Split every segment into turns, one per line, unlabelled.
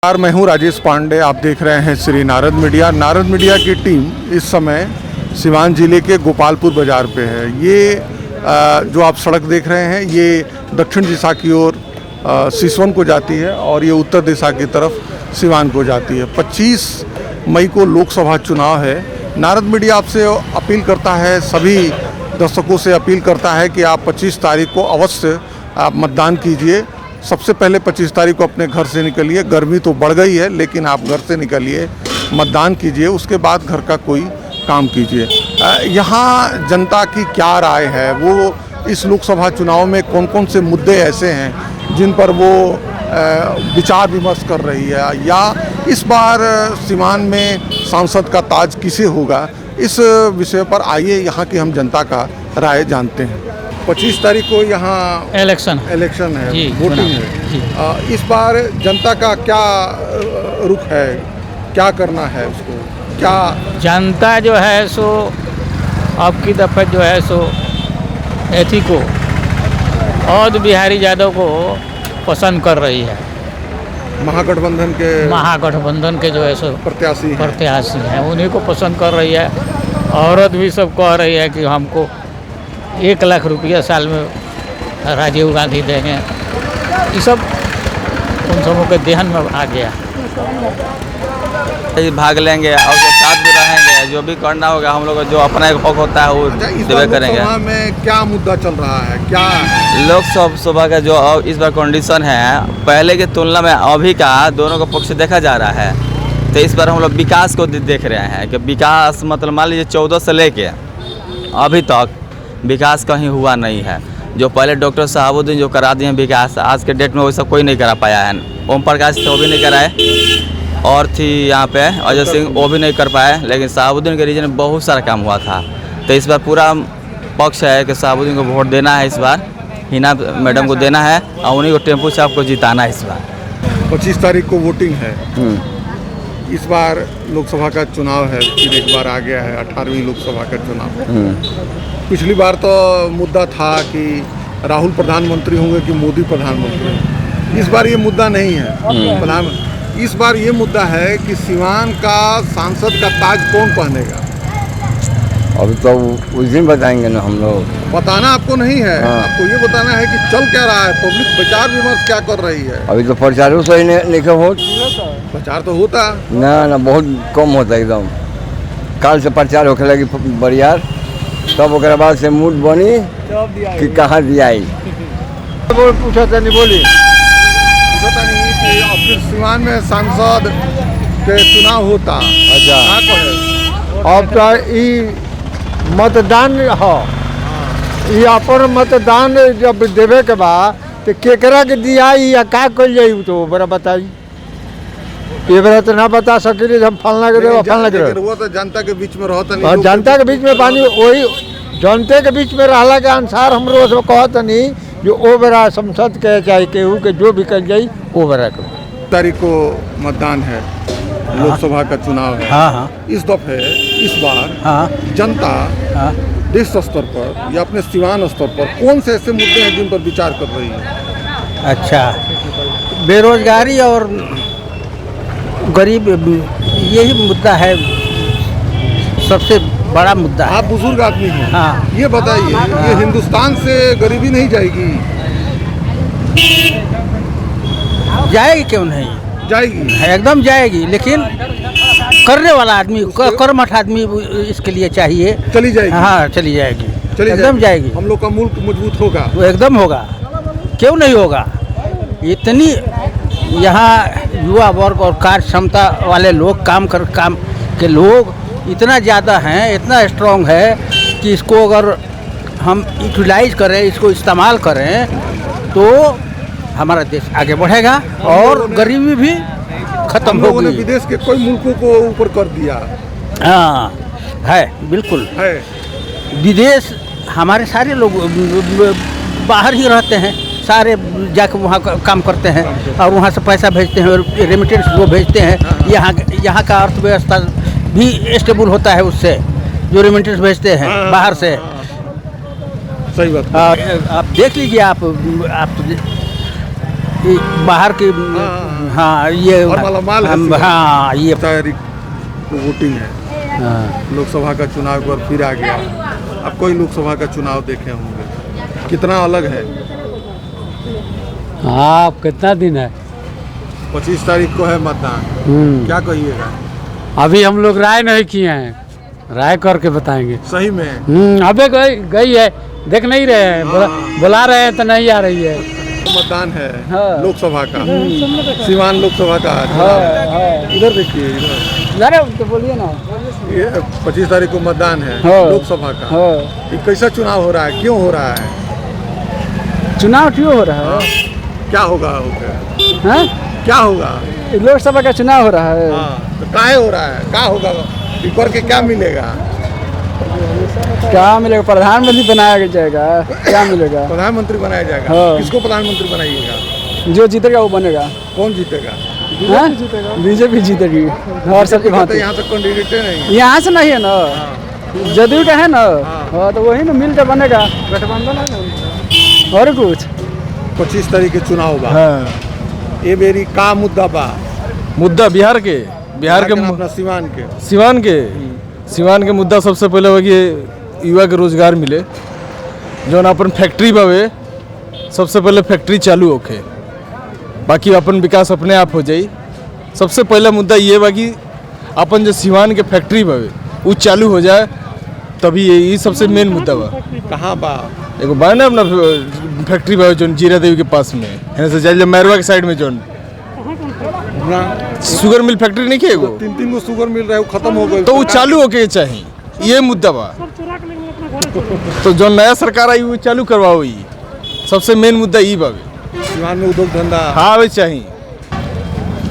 मैं हूं राजेश पांडे, आप देख रहे हैं श्री नारद मीडिया। नारद मीडिया की टीम इस समय सिवान जिले के गोपालपुर बाज़ार पे है। ये जो आप सड़क देख रहे हैं ये दक्षिण दिशा की ओर सिसवन को जाती है और ये उत्तर दिशा की तरफ सिवान को जाती है। 25 मई को लोकसभा चुनाव है। नारद मीडिया आपसे अपील करता है, सभी दर्शकों से अपील करता है कि आप 25 तारीख को अवश्य आप मतदान कीजिए। सबसे पहले 25 तारीख को अपने घर से निकलिए। गर्मी तो बढ़ गई है लेकिन आप घर से निकलिए, मतदान कीजिए, उसके बाद घर का कोई काम कीजिए। यहाँ जनता की क्या राय है, वो इस लोकसभा चुनाव में कौन कौन से मुद्दे ऐसे हैं जिन पर वो विचार विमर्श कर रही है, या इस बार सिवान में सांसद का ताज किसे होगा, इस विषय पर आइए यहाँ की हम जनता का राय जानते हैं। 25 तारीख को यहाँ इलेक्शन है, वोटिंग है। इस बार जनता का क्या रुख है, क्या करना है उसको, क्या
जनता जो है सो अब की दफ़ा जो है सो एथी को अवध बिहारी यादव को पसंद कर रही है। महागठबंधन के जो है सो प्रत्याशी हैं, उन्हीं को पसंद कर रही है। औरत भी सब कह रही है कि हमको 1 लाख रुपया साल में राजीव गांधी देंगे। ये सब उन सबों के ध्यान में आ गया।
भाग लेंगे और जो साथ भी रहेंगे, जो भी करना होगा हम लोग जो अपना एक हक होता है वो देवे करेंगे।
लोकसभा में क्या मुद्दा चल रहा है, क्या
लोकसभा का जो इस बार कंडीशन है पहले की तुलना में अभी का दोनों का पक्ष देखा जा रहा है। तो इस बार हम लोग विकास को देख रहे हैं कि विकास मतलब मान लीजिए 14 से लेके अभी तक विकास कहीं हुआ नहीं है। जो पहले डॉक्टर साहबुद्दीन जो करा दिए हैं विकास, आज के डेट में वैसा कोई नहीं करा पाया है। ओम प्रकाश थे वो भी नहीं कराए, और थी यहाँ पे अजय सिंह वो भी नहीं कर पाए, लेकिन साहबुद्दीन के रीजन में बहुत सारा काम हुआ था। तो इस बार पूरा पक्ष है कि साहबुद्दीन को वोट देना है, इस बार हिना मैडम को देना है और उन्हीं को टेम्पू साहब को जिताना है। इस बार
25 तारीख को वोटिंग है। इस बार लोकसभा का चुनाव है, फिर एक बार आ गया है 18वीं लोकसभा का चुनाव। पिछली बार तो मुद्दा था कि राहुल प्रधानमंत्री होंगे कि मोदी प्रधानमंत्री। इस बार ये मुद्दा नहीं है। इस बार ये मुद्दा है कि सिवान का सांसद का ताज कौन पहनेगा।
अभी तो उस दिन बताएंगे ना हम लोग।
बताना आपको नहीं है, आपको ये बताना है कि चल क्या रहा है, पब्लिक विचार विमर्श क्या कर रही है।
अभी तो प्रचारों से ही नहीं हो,
प्रचार तो होता
ना बहुत कम होता है एकदम। काल से प्रचार होने लगी बरियार, तब ओकरा बाद से मूड बनी कि कहाँ दिया
पूछा था नहीं बोली पता नहीं कि अब फिर सिवान में सांसद के चुनाव होता।
अच्छा, अब तो मतदान हो, ये अपन मतदान जब देवे के बाद तो केकरा के दिया या का कल जाई तो बड़ा बताई। ये बड़ा तो ना बता सके हम फलना के देवा फलना के।
वो तो जनता के बीच में रहता नहीं,
जनता के बीच में पानी वही जनता के बीच में रहला के अनुसार हम रोज कहत नहीं जो ओ बड़ा संसद के चाहे केहू के जो भी कल जाई वो बड़ा को।
तारीख को मतदान है, लोकसभा का चुनाव है। इस दफे इस बार जनता देश स्तर पर या अपने सिवान स्तर पर कौन से ऐसे मुद्दे हैं जिन पर विचार कर रही है।
अच्छा, बेरोजगारी और गरीब, यही मुद्दा है, सबसे बड़ा मुद्दा है।
आप बुजुर्ग आदमी हैं, ये बताइए, ये हिंदुस्तान से गरीबी नहीं जाएगी?
जाएगी, क्यों नहीं
जाएगी,
एकदम जाएगी, लेकिन करने वाला आदमी, कर्मठ आदमी इसके लिए चाहिए।
चली जाएगी?
हाँ, चली जाएगी, एकदम जाएगी।
हम लोग का मुल्क मजबूत होगा,
वो एकदम होगा, क्यों नहीं होगा। इतनी यहाँ युवा वर्ग और कार्य क्षमता वाले लोग काम के लोग इतना ज़्यादा हैं, इतना स्ट्रॉन्ग है कि इसको अगर हम यूटिलाइज करें, इसको इस्तेमाल करें तो हमारा देश आगे बढ़ेगा और गरीबी भी खत्म होगी।
विदेश के कोई मुल्कों को ऊपर कर दिया।
हाँ है, बिल्कुल है। विदेश हमारे सारे लोग बाहर ही रहते हैं, सारे जाकर वहाँ काम करते हैं और वहाँ से पैसा भेजते हैं और रेमिटेंस वो भेजते हैं। यहाँ का अर्थव्यवस्था भी स्टेबल होता है उससे, जो रेमिटेंस भेजते हैं बाहर से।
सही बात।
आप देख लीजिए, आप बाहर की, हाँ ये
और मालामाल है।
हाँ ये
तारीख को वोटिंग है, लोकसभा का चुनाव एक बार फिर आ गया। अब कोई लोकसभा का चुनाव देखे होंगे, कितना अलग है।
हाँ, कितना दिन है?
25 तारीख को है मतदान, क्या कहिएगा?
अभी हम लोग राय नहीं किए हैं, राय करके बताएंगे।
सही में
अबे गई है, देख नहीं रहे हैं, बुला रहे हैं तो नहीं आ रही है।
मतदान है
हाँ।
लोकसभा का, सीवान लोकसभा का इधर देखिए, इधर
तो बोलिए ना।
ये 25 तारीख को मतदान है लोकसभा का। ये कैसा चुनाव हो रहा है, क्यों हो रहा है?
चुनाव क्यों हो रहा है?
क्या होगा
हाँ?
क्या होगा?
लोकसभा का चुनाव हो रहा है।
तो काहे हो रहा है, क्या होगा? ऊपर के क्या मिलेगा?
क्या मिलेगा? प्रधानमंत्री बनाया जाएगा, क्या मिलेगा?
प्रधानमंत्री बनाया जाएगा।
हाँ।
किसको प्रधानमंत्री बनाइएगा?
जो जीतेगा वो बनेगा।
कौन जीतेगा?
बीजेपी जीतेगी और सबकी
तो
भांति।
यहाँ तक कैंडिडेट नहीं है।
यहाँ से नहीं है ना, जदयू का है ना। हाँ, तो वही ना मिल के बनेगा, गठबंधन है ना। और कुछ
25 तारीख के चुनाव बा। ये बेरी का मुद्दा बा?
मुद्दा बिहार के
अपना
सिवान के मुद्दा सबसे पहले हो कि युवा के रोजगार मिले, जो अपन फैक्ट्री बावे सबसे पहले फैक्ट्री चालू होके, बाकी अपन विकास अपने आप हो जाई। सबसे पहला मुद्दा ये बा कि अपन जो सिवान के फैक्ट्री बावे वो चालू हो जाए, तभी ये सबसे मेन मुद्दा बा।
कहाँ बा?
एगो बा ना अपना फैक्ट्री बावे जो जीरा देवी के पास में है, से जाइए मैरवा के साइड में जो शुगर मिल फैक्ट्री नहीं है, एगो
3 गो शुगर मिल रहा है, वो खत्म हो गए,
तो वो चालू होके चाहिए, ये मुद्दा बा। तो जो नया सरकार आई वो चालू करवाओ, ये सबसे मेन मुद्दा ये बावे।
सिवान में उद्योग धंधा
हाँ वे चाहिए।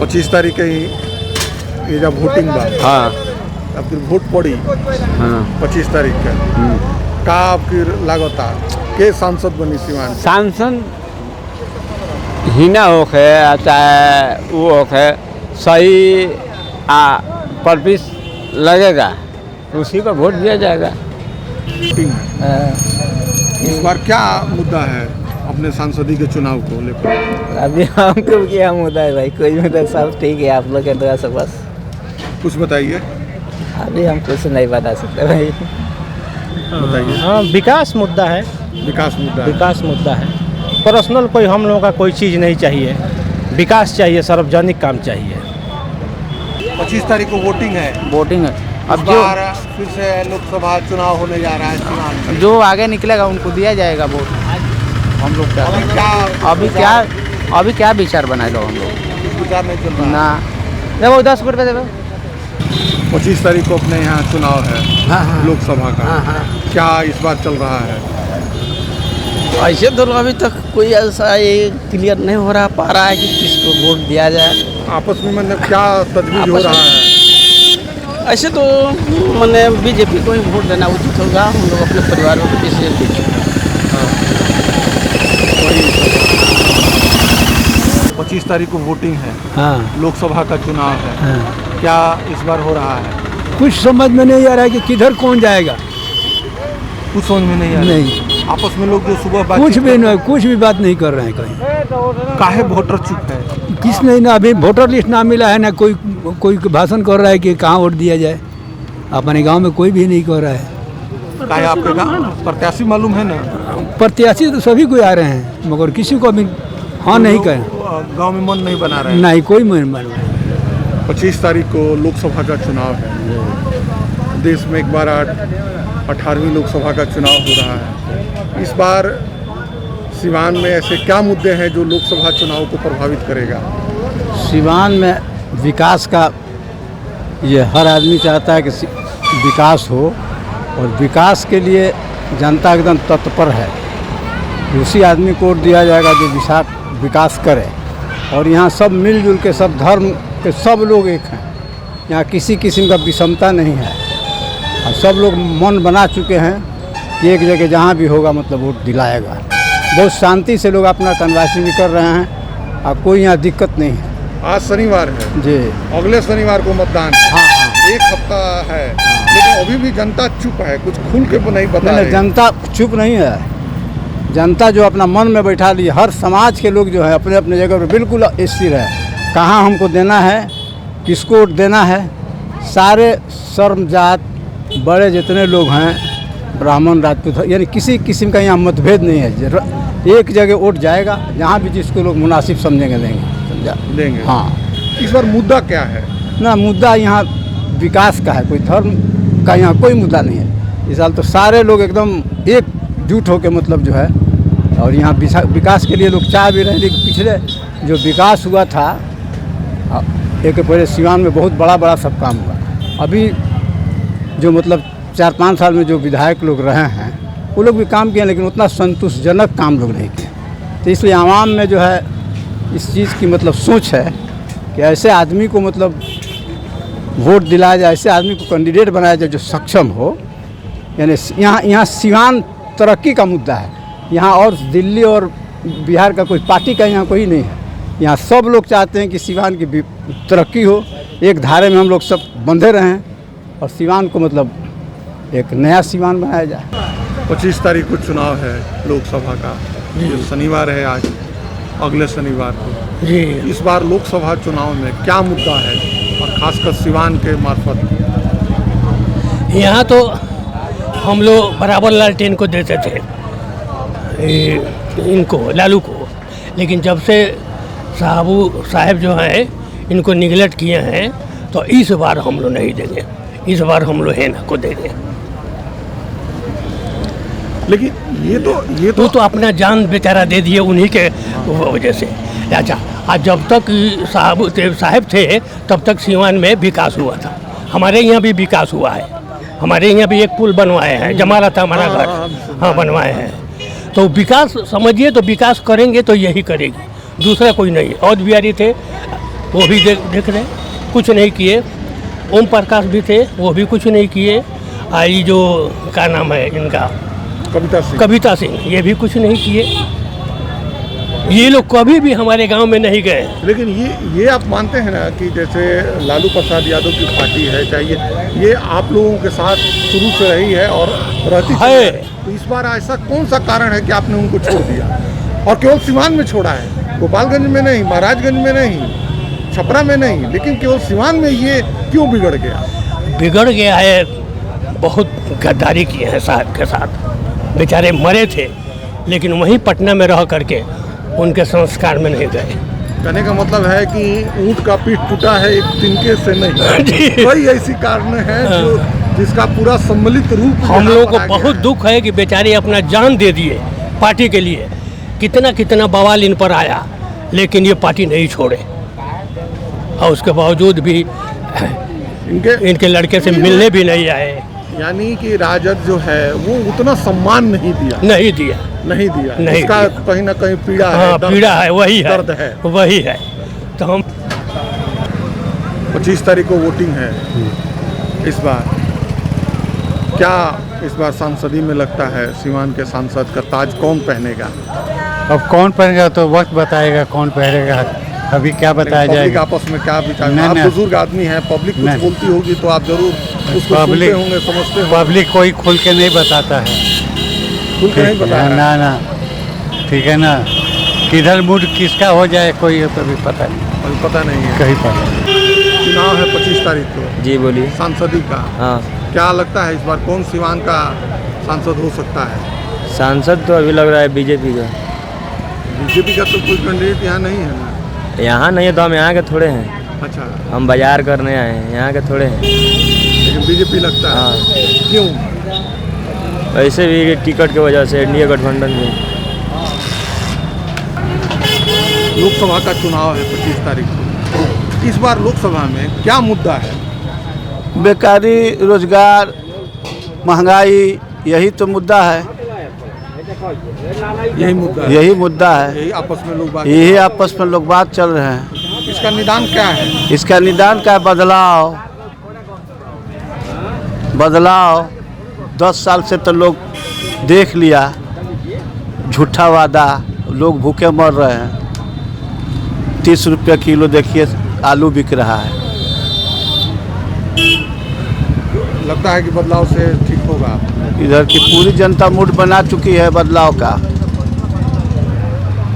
25 तारीख के ही ये जब वोटिंग बा,
हाँ
अब फिर वोट पड़ी 25 तारीख का, का फिर लागता के सांसद बनी सिवान?
सांसद हिना होके चाहे वो होके सही परपिस लगेगा, उसी पर वोट दिया जाएगा।
वोटिंग है। इस बार क्या मुद्दा है अपने सांसदी के चुनाव को लेकर?
अभी हमको क्या मुद्दा है भाई, कोई मुद्दा सब ठीक है, आप लोग के दुआ से बस।
कुछ बताइए।
अभी हम कुछ नहीं बता सकते भाई।
बताइए।
हाँ, विकास मुद्दा है।
विकास
मुद्दा है। पर्सनल कोई हम लोगों का कोई चीज़ नहीं चाहिए, विकास चाहिए, सार्वजनिक काम चाहिए।
25 तारीख को वोटिंग है।
अब
इस बार फिर से लोकसभा चुनाव होने जा रहा है सिवान में।
जो आगे निकलेगा उनको दिया जाएगा वोट। हम लोग अभी क्या विचार बनाए लो हम लोग?
विचार नहीं चल रहा
ना देखो 10 रुपये देवे।
25 तारीख को अपने यहाँ चुनाव है लोकसभा का। क्या इस बार चल रहा है?
ऐसे तो अभी तक कोई ऐसा ये क्लियर नहीं हो रहा पा रहा है कि किसको वोट दिया जाए।
आपस में मतलब क्या तजवीज हो रहा है?
ऐसे तो मैंने बीजेपी को ही वोट देना उचित होगा। हम लोग अपने परिवार में डिसीजन ले चुके हैं।
25 तारीख को वोटिंग है, लोकसभा का चुनाव है, क्या इस बार हो रहा है?
कुछ समझ में नहीं आ रहा है कि किधर कौन जाएगा।
कुछ समझ में नहीं आ रहा।
नहीं,
आपस में लोग जो सुबह
कुछ भी बात नहीं कर रहे हैं कहीं।
काहे वोटर चुप है?
किस नहीं ना, अभी वोटर लिस्ट ना मिला है ना, कोई भाषण कर रहा है कि कहाँ वोट दिया जाए। अपने गांव में कोई भी नहीं कर रहा है।
काहे आपके गाँव प्रत्याशी मालूम है ना?
प्रत्याशी तो सभी को आ रहे हैं, मगर किसी को अभी हाँ नहीं कहें।
गांव में मन नहीं बना रहे?
नहीं, कोई मन बना।
25 तारीख को लोकसभा का चुनाव है। देश में एक बार 18वीं लोकसभा का चुनाव हो रहा है। इस बार सिवान में ऐसे क्या मुद्दे हैं जो लोकसभा चुनाव को प्रभावित करेगा?
सिवान में विकास का, ये हर आदमी चाहता है कि विकास हो, और विकास के लिए जनता एकदम तत्पर है। उसी आदमी को वोट दिया जाएगा जो विकास करे। और यहाँ सब मिलजुल के, सब धर्म के सब लोग एक हैं। यहाँ किसी किस्म का विषमता नहीं है, और सब लोग मन बना चुके हैं कि एक जगह जहाँ भी होगा मतलब वोट दिलाएगा। बहुत शांति से लोग अपना कन्वासी भी कर रहे हैं और कोई यहाँ दिक्कत नहीं है।
आज शनिवार है
जी
अगले शनिवार को मतदान है।
हाँ हाँ
एक हफ्ता है लेकिन अभी भी जनता चुप है, कुछ खुल के नहीं बता
नहीं,
रही।
जनता चुप नहीं है। जनता जो अपना मन में बैठा ली, हर समाज के लोग जो है अपने अपने जगह पर बिल्कुल स्थिर है। कहाँ हमको देना है, किसको वोट देना है, सारे सर्व जात बड़े जितने लोग हैं, ब्राह्मण राजपूत, यानी किसी किस्म का यहाँ मतभेद नहीं है। एक जगह वोट जाएगा, जहाँ भी जिसको लोग मुनासिब समझेंगे देंगे, समझा
देंगे।
हाँ।
इस बार मुद्दा क्या है?
ना मुद्दा यहाँ विकास का है, कोई धर्म का यहाँ कोई मुद्दा नहीं है। इस साल तो सारे लोग एकदम एकजुट होकर मतलब जो है, और यहाँ विकास के लिए लोग चाह भी रहे हैं। लेकिन पिछले जो विकास हुआ था एक पहले सिवान में बहुत बड़ा बड़ा सब काम हुआ। अभी जो मतलब 4-5 साल में जो विधायक लोग रहे हैं वो लोग भी काम किए, लेकिन उतना संतोषजनक काम लोग नहीं किए। तो इसलिए आवाम में जो है इस चीज़ की मतलब सोच है कि ऐसे आदमी को मतलब वोट दिलाया जाए, ऐसे आदमी को कैंडिडेट बनाया जाए जो सक्षम हो। यानी यहाँ सिवान तरक्की का मुद्दा है। यहाँ और दिल्ली और बिहार का कोई पार्टी का यहाँ कोई नहीं है। यहाँ सब लोग चाहते हैं कि सिवान की तरक्की हो, एक धारे में हम लोग सब बंधे रहें और सिवान को मतलब एक नया सिवान बनाया जाए।
25 तारीख को चुनाव है लोकसभा का, जो शनिवार है आज, अगले शनिवार को
जी।
इस बार लोकसभा चुनाव में क्या मुद्दा है और खासकर सिवान के मार्फत?
यहाँ तो हम लोग बराबर लालटेन को देते थे, इनको लालू को, लेकिन जब से साहब जो हैं इनको निगलेक्ट किए हैं तो इस बार हम लोग नहीं देंगे। इस बार हम लोग हेना को देंगे।
लेकिन ये
तो अपना जान बेचारा दे दिए उन्हीं के वजह से। अच्छा, आज जब तक साहब थे तब तक सिवान में विकास हुआ था। हमारे यहाँ भी विकास हुआ है। हमारे यहाँ भी एक पुल बनवाए हैं, जमाला था हमारा घर, हाँ बनवाए हैं। तो विकास समझिए, तो विकास करेंगे तो यही करेगी, दूसरा कोई नहीं। औध बिहारी थे, वो भी देख रहे, कुछ नहीं किए। ओम प्रकाश भी थे, वो भी कुछ नहीं किए। ये जो क्या नाम है इनका, कविता सिंह, ये भी कुछ नहीं किए। ये लोग कभी भी हमारे गांव में नहीं गए।
लेकिन ये आप मानते हैं ना कि जैसे लालू प्रसाद यादव की पार्टी है, चाहे ये आप लोगों के साथ शुरू से रही है और रहती है, तो इस बार ऐसा कौन सा कारण है कि आपने उनको छोड़ दिया और केवल सिवान में छोड़ा है? गोपालगंज में नहीं, महाराजगंज में नहीं, छपरा में नहीं, लेकिन केवल सिवान में ये क्यों बिगड़ गया?
बिगड़ गया है, बहुत गद्दारी किए हैं साहब के साथ। बेचारे मरे थे, लेकिन वहीं पटना में रह करके उनके संस्कार में नहीं गए।
कहने का मतलब है कि ऊँट का पीठ टूटा है एक तिनके से नहीं। वही ऐसी कारण है जो जिसका पूरा सम्मिलित रूप
हम लोगों को बहुत दुख है कि बेचारे अपना जान दे दिए पार्टी के लिए। कितना कितना बवाल इन पर आया, लेकिन ये पार्टी नहीं छोड़े, और उसके बावजूद भी इनके लड़के से मिलने भी नहीं आए।
यानी कि राजद जो है वो उतना सम्मान नहीं दिया।
नहीं दिया।
इसका कहीं ना कहीं पीड़ा है।
हाँ, पीड़ा है, वही है,
दर्द है,
वही है। तो हम
25 तारीख को वोटिंग है इस बार। क्या इस बार सांसदी में लगता है सिवान के सांसद का ताज कौन पहनेगा?
अब कौन पहनेगा तो वक्त बताएगा कौन पहनेगा, अभी क्या बताया जाएगा।
आपस में क्या विचार? आप बुजुर्ग आदमी हैं, पब्लिक कुछ बोलती होगी तो आप जरूर उसको सुनते होंगे, समझते होंगे।
पब्लिक कोई खुल के नहीं बताता है,
खुल के नहीं बताया
ना, ठीक है ना। किधर मूड किसका हो जाए कोई तो भी पता नहीं है, कहीं पता नहीं।
चुनाव है 25 तारीख को।
जी बोलिए।
सांसदी का,
हाँ,
क्या लगता है इस बार कौन सिवान का सांसद हो सकता है?
सांसद तो अभी लग रहा है बीजेपी का।
बीजेपी का तो कोई कैंडिडेट यहाँ नहीं है ना?
यहाँ नहीं है तो हम यहाँ के थोड़े हैं।
अच्छा,
हम बाजार करने आए हैं, यहाँ के थोड़े हैं।
लेकिन बीजेपी लगता है।
हाँ।
क्यों?
वैसे भी टिकट की वजह से, इंडिया गठबंधन में।
लोकसभा का चुनाव है 25 तारीख को। इस बार लोकसभा में क्या मुद्दा है?
बेकारी, रोजगार, महंगाई, यही तो मुद्दा है।
यही मुद्दा है।
यही मुद्दा है।
यही आपस में लोग बात
चल रहे हैं।
इसका निदान क्या है?
इसका निदान क्या? बदलाव। 10 साल से तो लोग
देख लिया, झूठा वादा, लोग भूखे मर रहे हैं। 30 रुपये किलो देखिए आलू बिक रहा है।
लगता है कि बदलाव से ठीक होगा।
इधर की पूरी जनता मूड बना चुकी है बदलाव का।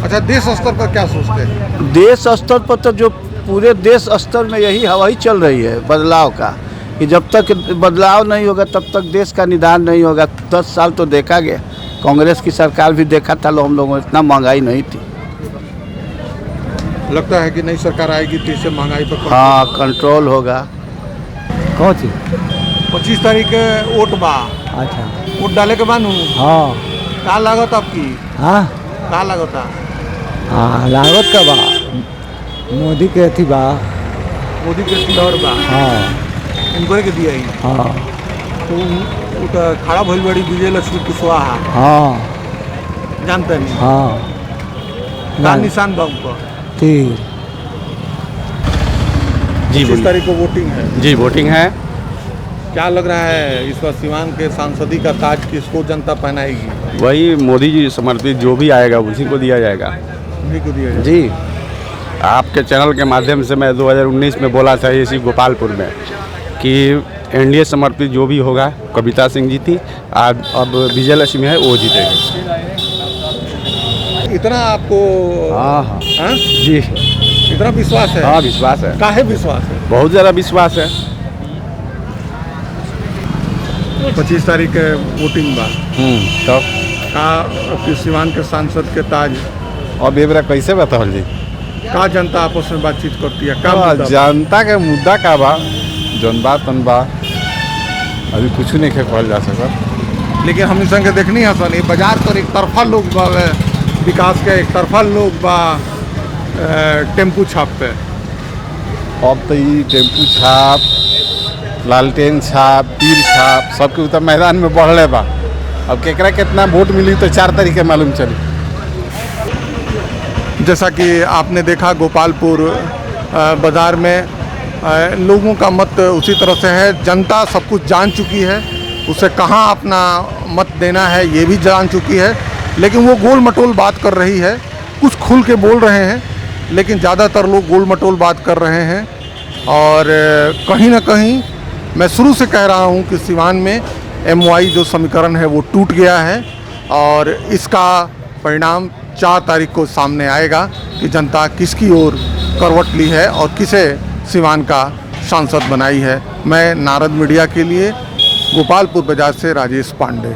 अच्छा, देश स्तर पर क्या सोचते हैं?
देश स्तर पर तो जो पूरे देश स्तर में यही हवा ही चल रही है बदलाव का, कि जब तक बदलाव नहीं होगा तब तक देश का निदान नहीं होगा। 10 साल तो देखा गया, कांग्रेस की सरकार भी देखा था, हम लोगों इतना महंगाई नहीं थी।
लगता है कि नई सरकार आएगी तो इससे महंगाई पर
हाँ, कंट्रोल होगा।
कौन सी?
25 तारीख के वोट बा।
अच्छा,
वोट डाले के बानू
हाँ
का लागत आपकी?
हाँ
का लागत?
हाँ, लागत का बा मोदी के अथी बा।
मोदी के दौर बा।
हाँ
उनको के दिया ही
हाँ
तो उनका खड़ा भइल बड़ी विजय लक्ष्मी कुशवाहा,
हाँ
जानते नहीं
हाँ
का निशान बा उनका?
ठीक।
जी
25 तारीख को वोटिंग है।
जी वोटिंग है।
क्या लग रहा है इस बार सिवान के सांसदी का ताज किसको जनता पहनाएगी?
वही मोदी जी समर्पित जो भी आएगा उसी को दिया जाएगा।
उन्हीं को दिया जाएगा।
जी, आपके चैनल के माध्यम से मैं 2019 में बोला था इसी गोपालपुर में कि एनडीए समर्पित जो भी होगा, कविता सिंह जी थी, आज अब विजय लक्ष्मी है, वो जीतेगी।
इतना आपको
हाँ
हाँ?
जी,
इतना विश्वास है?
हाँ विश्वास है,
काहे विश्वास है?
बहुत ज़्यादा विश्वास है।
25 तारीख के वोटिंग बा।
तो
का सिवान के सांसद के ताज
अब एबरा कैसे बताओ जी?
का जनता आपस में बातचीत करती है? का
तो
मुद्दा बा?
जनता के मुद्दा का बा, जौन बात तन बा, अभी कुछ नहीं कहल जा सकता।
लेकिन हम संगे देखनी है सन, ये बाजार पर एक तरफा लोग बा, विकास के एक तरफा लोग बा टेम्पू छाप पे।
अब तो ये टेम्पू छाप, लालटेन छाप, तीर छाप, सबके उतर मैदान में बढ़ले बा। अब केकरा कितना वोट मिली तो 4 तारीख के मालूम चली।
जैसा कि आपने देखा गोपालपुर बाज़ार में लोगों का मत उसी तरह से है। जनता सब कुछ जान चुकी है, उसे कहाँ अपना मत देना है ये भी जान चुकी है, लेकिन वो गोल मटोल बात कर रही है। कुछ खुल के बोल रहे हैं, लेकिन ज़्यादातर लोग गोल मटोल बात कर रहे हैं। और कहीं ना कहीं मैं शुरू से कह रहा हूँ कि सिवान में MY जो समीकरण है वो टूट गया है, और इसका परिणाम 4 तारीख को सामने आएगा कि जनता किसकी ओर करवट ली है और किसे सिवान का सांसद बनाई है। मैं नारद मीडिया के लिए गोपालपुर बाजार से राजेश पांडे।